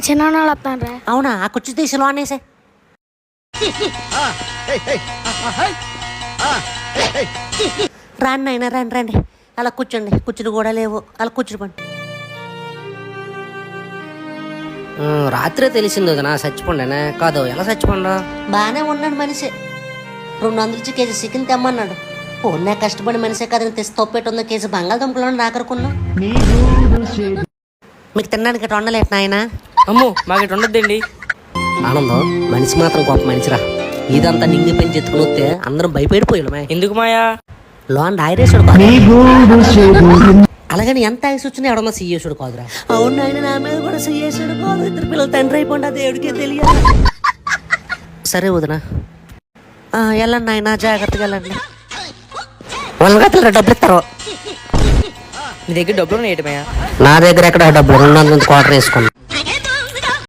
చిన్న వస్తాను. అవునా? ఆ కుర్చీ తీసి లోనేసే. రండి అయినా రండి రండి, అలా కూర్చోండి. కుర్చీలు కూడా లేవు, అలా కూర్చుని. రాత్రే తెలిసింది వదినా చచ్చిపోండానే. కాదు, ఎలా చచ్చిపోండా? బాగానే ఉన్నాడు మనిషి. 200 కేజీ చికెన్ తెమ్మన్నాడు. పోన్నా కష్టపడి మనిషే కదని తెచ్చి తొప్పెట్టుందో కేజీ బంగాళదుంపలో నాకరుకున్నా. మీకు తినడానికి ఇట్లా వండలేట నాయన. అమ్మో, మాకు ఇటు ఉండద్దండి. ఆనందం మనిషి మాత్రం గొప్ప మనిషిరా. ఇదంతా నింగి పెంచి ఎత్తుకుని వస్తే అందరం భయపడిపోయాడు. ఎందుకు మాయా? లోన్ ఐరేసుడు అలాగని ఎంత ఐసు వచ్చినా ఎవడన్నా సీయేసుడు కాదురా. అవును ఆయన, నా మీద కూడా సీయేసుడు కాదు. 2 పిల్లలు తండ్రి అయిపోండి, దేవుడికే తెలియాలి. సరే వదినా, వెళ్ళండి ఆయన, జాగ్రత్తగా వెళ్ళండి. వాళ్ళ డబ్బులు ఇస్తారు. నీ దగ్గర డబ్బులు ఉన్నాయి మాయా? నా దగ్గర ఎక్కడ డబ్బులు? 200 క్వార్టర్ వేసుకున్నా.